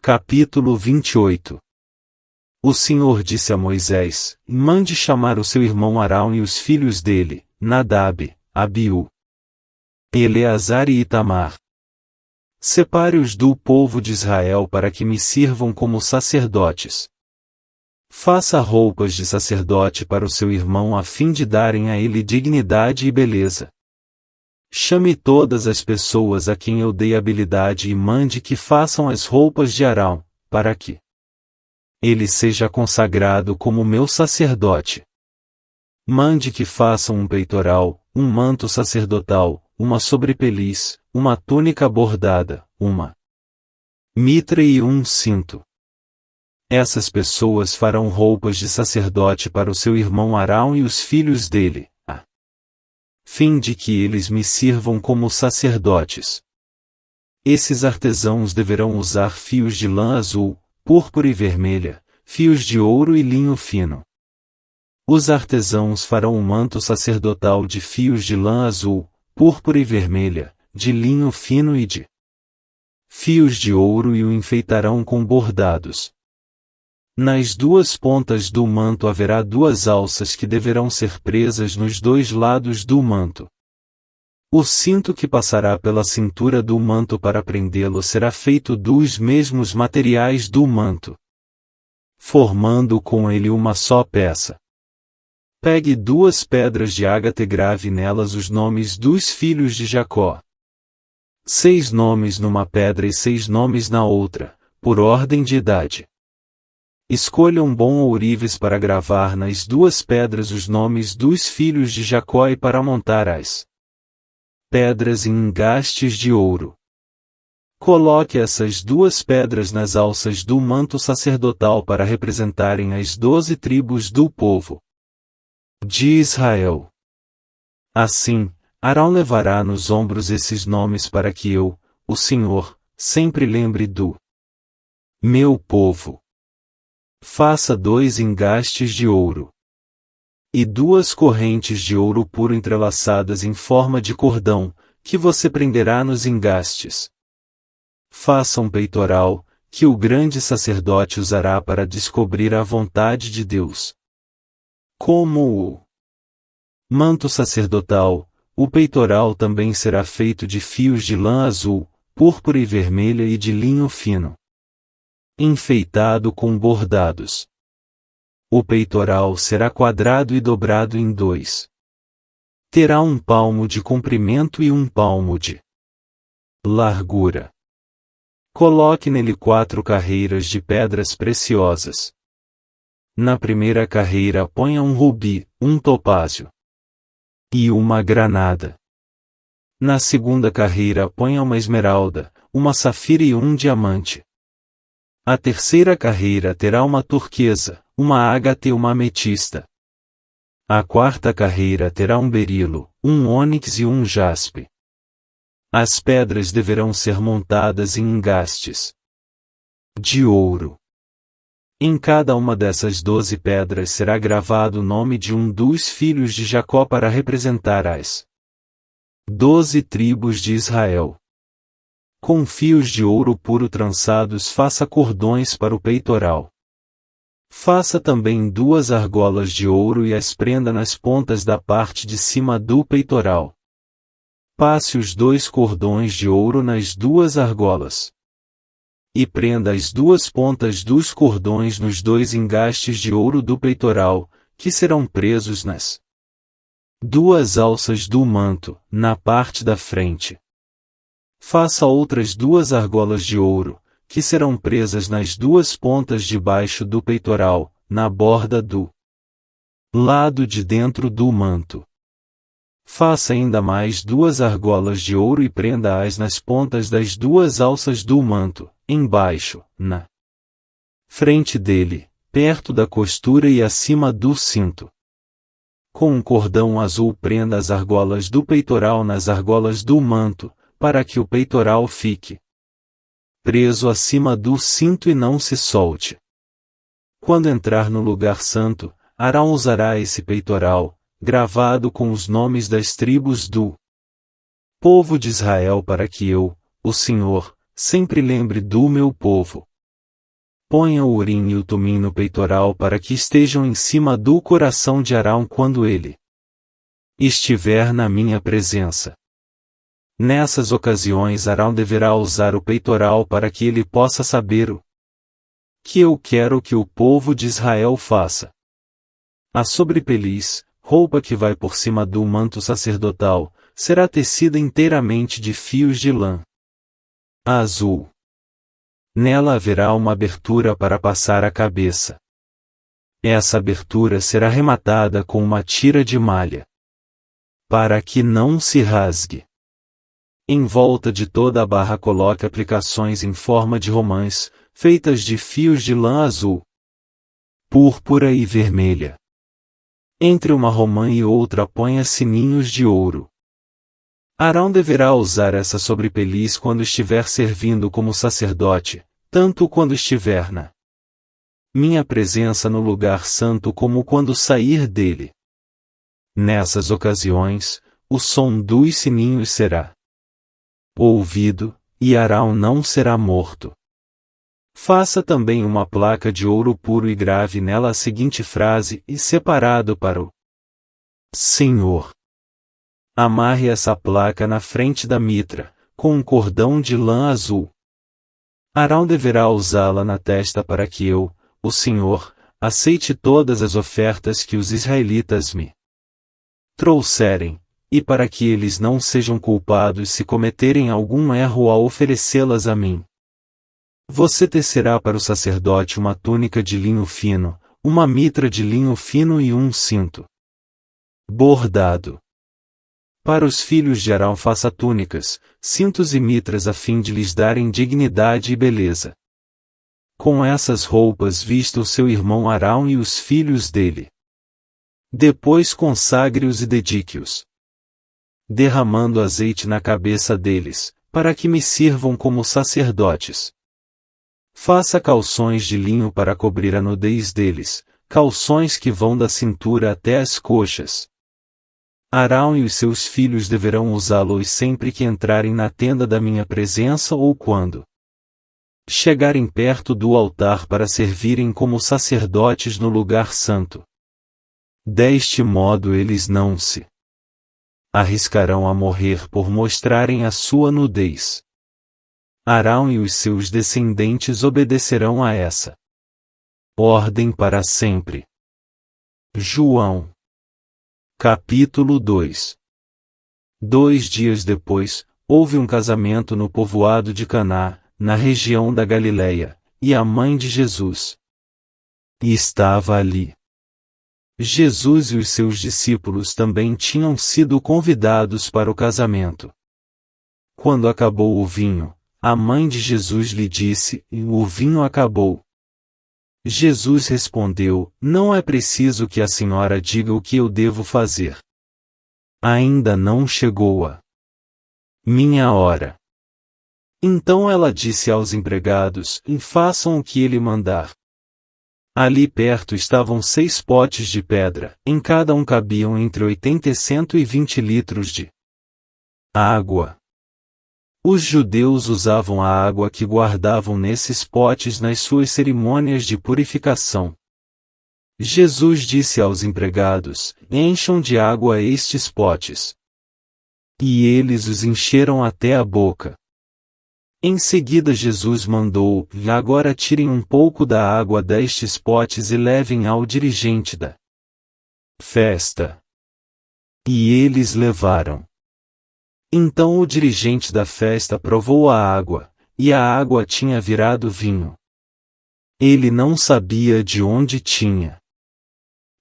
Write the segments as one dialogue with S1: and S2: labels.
S1: Capítulo 28. O Senhor disse a Moisés: Mande chamar o seu irmão Arão e os filhos dele, Nadab, Abiú, Eleazar e Itamar. Separe-os do povo de Israel para que me sirvam como sacerdotes. Faça roupas de sacerdote para o seu irmão a fim de darem a ele dignidade e beleza. Chame todas as pessoas a quem eu dei habilidade e mande que façam as roupas de Arão, para que ele seja consagrado como meu sacerdote. Mande que façam um peitoral, um manto sacerdotal, uma sobrepeliz, uma túnica bordada, uma mitra e um cinto. Essas pessoas farão roupas de sacerdote para o seu irmão Arão e os filhos dele, a fim de que eles me sirvam como sacerdotes. Esses artesãos deverão usar fios de lã azul, púrpura e vermelha, fios de ouro e linho fino. Os artesãos farão um manto sacerdotal de fios de lã azul, púrpura e vermelha, de linho fino e de fios de ouro e o enfeitarão com bordados. Nas duas pontas do manto haverá duas alças que deverão ser presas nos dois lados do manto. O cinto que passará pela cintura do manto para prendê-lo será feito dos mesmos materiais do manto, formando com ele uma só peça. Pegue duas pedras de ágata e grave nelas os nomes dos filhos de Jacó. 6 nomes numa pedra e 6 nomes na outra, por ordem de idade. Escolha um bom ourives para gravar nas duas pedras os nomes dos filhos de Jacó e para montar as pedras em engastes de ouro. Coloque essas duas pedras nas alças do manto sacerdotal para representarem as 12 tribos do povo de Israel. Assim, Arão levará nos ombros esses nomes para que eu, o Senhor, sempre lembre do meu povo. Faça 2 engastes de ouro e 2 correntes de ouro puro entrelaçadas em forma de cordão, que você prenderá nos engastes. Faça um peitoral, que o grande sacerdote usará para descobrir a vontade de Deus. Como o manto sacerdotal, o peitoral também será feito de fios de lã azul, púrpura e vermelha e de linho fino, enfeitado com bordados. O peitoral será quadrado e dobrado em 2. Terá 1 palmo de comprimento e 1 palmo de largura. Coloque nele 4 carreiras de pedras preciosas. Na primeira carreira ponha um rubi, um topázio e uma granada. Na segunda carreira ponha uma esmeralda, uma safira e um diamante. A terceira carreira terá uma turquesa, uma ágata e uma ametista. A quarta carreira terá um berilo, um ônix e um jaspe. As pedras deverão ser montadas em engastes de ouro. Em cada uma dessas 12 pedras será gravado o nome de um dos filhos de Jacó para representar as 12 tribos de Israel. Com fios de ouro puro trançados faça cordões para o peitoral. Faça também 2 argolas de ouro e as prenda nas pontas da parte de cima do peitoral. Passe os 2 cordões de ouro nas 2 argolas. E prenda as 2 pontas dos cordões nos 2 engastes de ouro do peitoral, que serão presos nas 2 alças do manto, na parte da frente. Faça outras 2 argolas de ouro, que serão presas nas 2 pontas de baixo do peitoral, na borda do lado de dentro do manto. Faça ainda mais 2 argolas de ouro e prenda-as nas pontas das 2 alças do manto, embaixo, na frente dele, perto da costura e acima do cinto. Com um cordão azul prenda as argolas do peitoral nas argolas do manto, para que o peitoral fique preso acima do cinto e não se solte. Quando entrar no lugar santo, Arão usará esse peitoral, gravado com os nomes das tribos do povo de Israel para que eu, o Senhor, sempre lembre do meu povo. Ponha o Urim e o Tumim no peitoral para que estejam em cima do coração de Arão quando ele estiver na minha presença. Nessas ocasiões Arão deverá usar o peitoral para que ele possa saber o que eu quero que o povo de Israel faça. A sobrepeliz, roupa que vai por cima do manto sacerdotal, será tecida inteiramente de fios de lã azul. Nela haverá uma abertura para passar a cabeça. Essa abertura será rematada com uma tira de malha, para que não se rasgue. Em volta de toda a barra coloque aplicações em forma de romãs, feitas de fios de lã azul, púrpura e vermelha. Entre uma romã e outra ponha sininhos de ouro. Arão deverá usar essa sobrepeliz quando estiver servindo como sacerdote, tanto quando estiver na minha presença no lugar santo como quando sair dele. Nessas ocasiões, o som dos sininhos será ouvido, e Arão não será morto. Faça também uma placa de ouro puro e grave nela a seguinte frase: e separado para o Senhor. Amarre essa placa na frente da mitra, com um cordão de lã azul. Arão deverá usá-la na testa para que eu, o Senhor, aceite todas as ofertas que os israelitas me trouxerem, e para que eles não sejam culpados se cometerem algum erro ao oferecê-las a mim. Você tecerá para o sacerdote uma túnica de linho fino, uma mitra de linho fino e um cinto bordado. Para os filhos de Arão faça túnicas, cintos e mitras a fim de lhes darem dignidade e beleza. Com essas roupas vista o seu irmão Arão e os filhos dele. Depois consagre-os e dedique-os, derramando azeite na cabeça deles, para que me sirvam como sacerdotes. Faça calções de linho para cobrir a nudez deles, calções que vão da cintura até as coxas. Arão e os seus filhos deverão usá-los sempre que entrarem na tenda da minha presença ou quando chegarem perto do altar para servirem como sacerdotes no lugar santo. Deste modo eles não se arriscarão a morrer por mostrarem a sua nudez. Arão e os seus descendentes obedecerão a essa ordem para sempre. João capítulo 2. 2 dias depois, houve um casamento no povoado de Caná, na região da Galileia, e a mãe de Jesus estava ali. Jesus e os seus discípulos também tinham sido convidados para o casamento. Quando acabou o vinho, a mãe de Jesus lhe disse: o vinho acabou. Jesus respondeu: não é preciso que a senhora diga o que eu devo fazer. Ainda não chegou a minha hora. Então ela disse aos empregados: façam o que ele mandar. Ali perto estavam 6 potes de pedra, em cada um cabiam entre 80 e 120 litros de água. Os judeus usavam a água que guardavam nesses potes nas suas cerimônias de purificação. Jesus disse aos empregados: encham de água estes potes. E eles os encheram até a boca. Em seguida Jesus mandou: agora tirem um pouco da água destes potes e levem ao dirigente da festa. E eles levaram. Então o dirigente da festa provou a água, e a água tinha virado vinho. Ele não sabia de onde tinha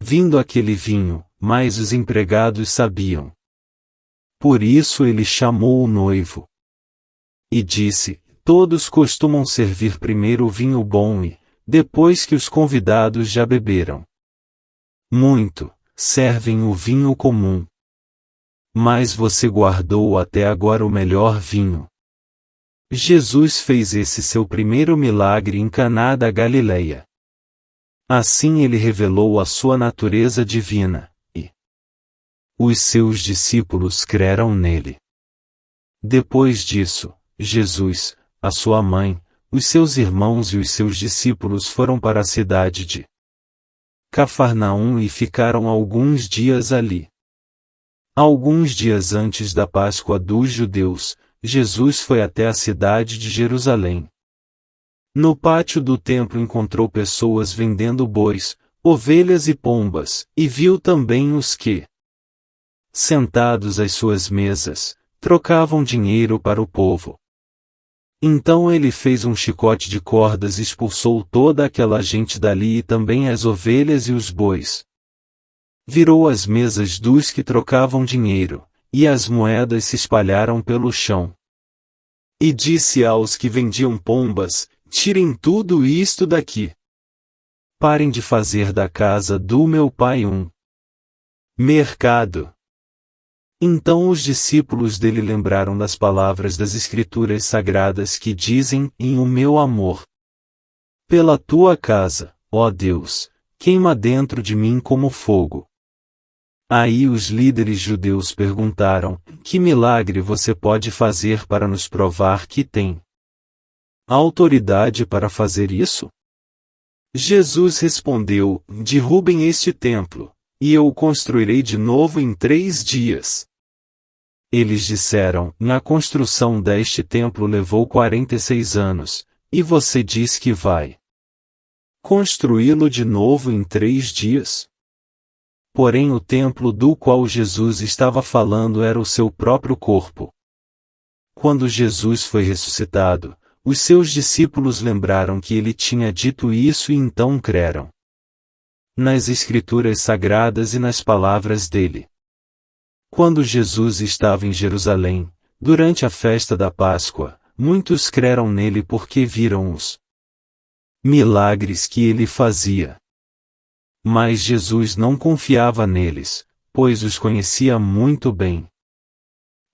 S1: vindo aquele vinho, mas os empregados sabiam. Por isso ele chamou o noivo e disse: todos costumam servir primeiro o vinho bom e, depois que os convidados já beberam muito, servem o vinho comum. Mas você guardou até agora o melhor vinho. Jesus fez esse seu primeiro milagre em Caná da Galileia. Assim ele revelou a sua natureza divina, e os seus discípulos creram nele. Depois disso, Jesus, a sua mãe, os seus irmãos e os seus discípulos foram para a cidade de Cafarnaum e ficaram alguns dias ali. Alguns dias antes da Páscoa dos judeus, Jesus foi até a cidade de Jerusalém. No pátio do templo encontrou pessoas vendendo bois, ovelhas e pombas, e viu também os que, sentados às suas mesas, trocavam dinheiro para o povo. Então ele fez um chicote de cordas e expulsou toda aquela gente dali e também as ovelhas e os bois. Virou as mesas dos que trocavam dinheiro, e as moedas se espalharam pelo chão. E disse aos que vendiam pombas: tirem tudo isto daqui. Parem de fazer da casa do meu pai um mercado. Então os discípulos dele lembraram das palavras das Escrituras Sagradas que dizem: em o meu amor pela tua casa, ó Deus, queima dentro de mim como fogo. Aí os líderes judeus perguntaram: que milagre você pode fazer para nos provar que tem autoridade para fazer isso? Jesus respondeu: derrubem este templo, e eu o construirei de novo em 3 dias. Eles disseram: na construção deste templo levou 46 anos, e você diz que vai construí-lo de novo em 3 dias? Porém o templo do qual Jesus estava falando era o seu próprio corpo. Quando Jesus foi ressuscitado, os seus discípulos lembraram que ele tinha dito isso e então creram nas Escrituras Sagradas e nas palavras dele. Quando Jesus estava em Jerusalém, durante a festa da Páscoa, muitos creram nele porque viram os milagres que ele fazia. Mas Jesus não confiava neles, pois os conhecia muito bem.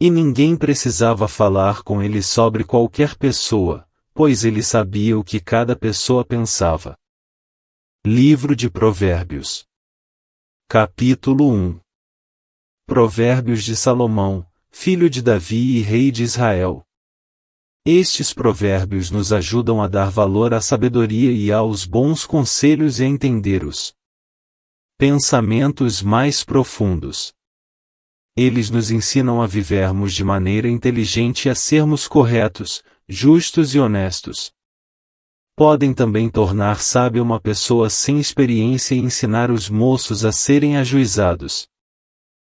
S1: E ninguém precisava falar com ele sobre qualquer pessoa, pois ele sabia o que cada pessoa pensava. Livro de Provérbios. Capítulo 1. Provérbios de Salomão, filho de Davi e rei de Israel. Estes provérbios nos ajudam a dar valor à sabedoria e aos bons conselhos e a entender os pensamentos mais profundos. Eles nos ensinam a vivermos de maneira inteligente e a sermos corretos, justos e honestos. Podem também tornar sábia uma pessoa sem experiência e ensinar os moços a serem ajuizados.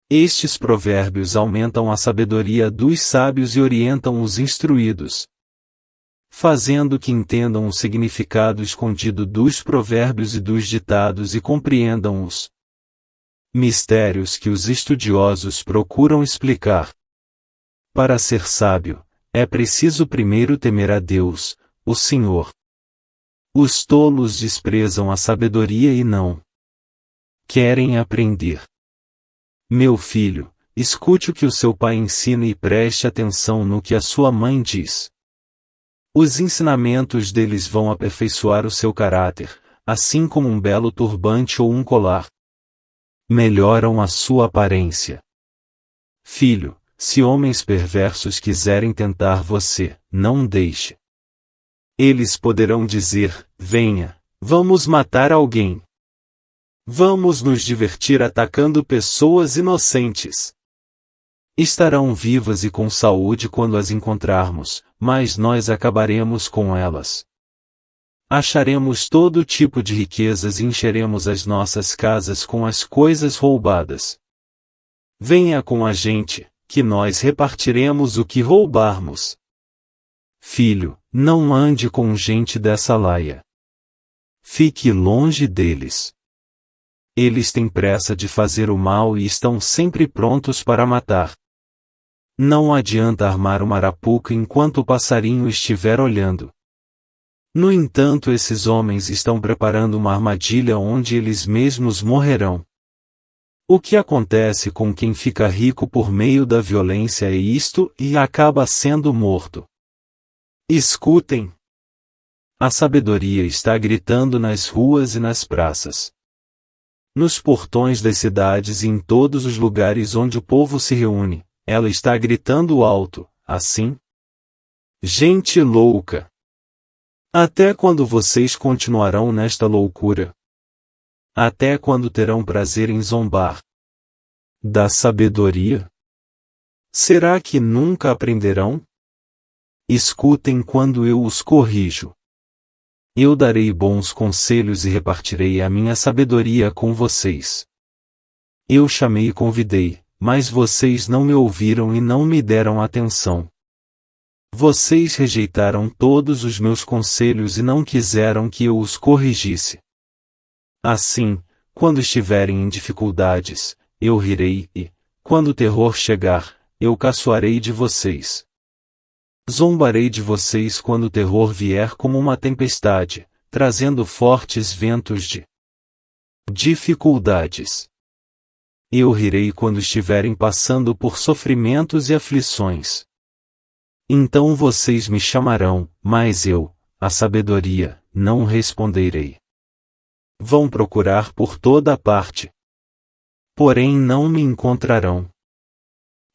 S1: Estes provérbios aumentam a sabedoria dos sábios e orientam os instruídos, fazendo que entendam o significado escondido dos provérbios e dos ditados e compreendam os mistérios que os estudiosos procuram explicar. Para ser sábio, é preciso primeiro temer a Deus, o Senhor. Os tolos desprezam a sabedoria e não querem aprender. Meu filho, escute o que o seu pai ensina e preste atenção no que a sua mãe diz. Os ensinamentos deles vão aperfeiçoar o seu caráter, assim como um belo turbante ou um colar melhoram a sua aparência. Filho, se homens perversos quiserem tentar você, não deixe. Eles poderão dizer: venha, vamos matar alguém. Vamos nos divertir atacando pessoas inocentes. Estarão vivas e com saúde quando as encontrarmos, mas nós acabaremos com elas. Acharemos todo tipo de riquezas e encheremos as nossas casas com as coisas roubadas. Venha com a gente, que nós repartiremos o que roubarmos. Filho, não ande com gente dessa laia. Fique longe deles. Eles têm pressa de fazer o mal e estão sempre prontos para matar. Não adianta armar uma arapuca enquanto o passarinho estiver olhando. No entanto, esses homens estão preparando uma armadilha onde eles mesmos morrerão. O que acontece com quem fica rico por meio da violência é isto e acaba sendo morto. Escutem! A sabedoria está gritando nas ruas e nas praças, nos portões das cidades e em todos os lugares onde o povo se reúne. Ela está gritando alto, assim: gente louca! Até quando vocês continuarão nesta loucura? Até quando terão prazer em zombar da sabedoria? Será que nunca aprenderão? Escutem quando eu os corrijo. Eu darei bons conselhos e repartirei a minha sabedoria com vocês. Eu chamei e convidei, mas vocês não me ouviram e não me deram atenção. Vocês rejeitaram todos os meus conselhos e não quiseram que eu os corrigisse. Assim, quando estiverem em dificuldades, eu rirei e, quando o terror chegar, eu caçoarei de vocês. Zombarei de vocês quando o terror vier como uma tempestade, trazendo fortes ventos de dificuldades. Eu rirei quando estiverem passando por sofrimentos e aflições. Então vocês me chamarão, mas eu, a sabedoria, não responderei. Vão procurar por toda a parte, porém não me encontrarão.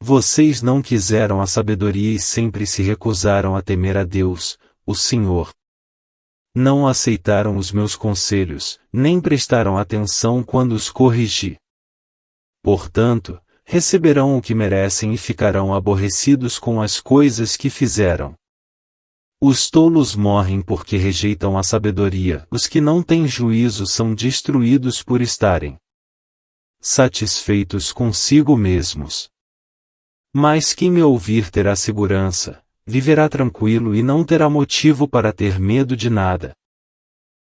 S1: Vocês não quiseram a sabedoria e sempre se recusaram a temer a Deus, o Senhor. Não aceitaram os meus conselhos, nem prestaram atenção quando os corrigi. Portanto, receberão o que merecem e ficarão aborrecidos com as coisas que fizeram. Os tolos morrem porque rejeitam a sabedoria, os que não têm juízo são destruídos por estarem satisfeitos consigo mesmos. Mas quem me ouvir terá segurança, viverá tranquilo e não terá motivo para ter medo de nada.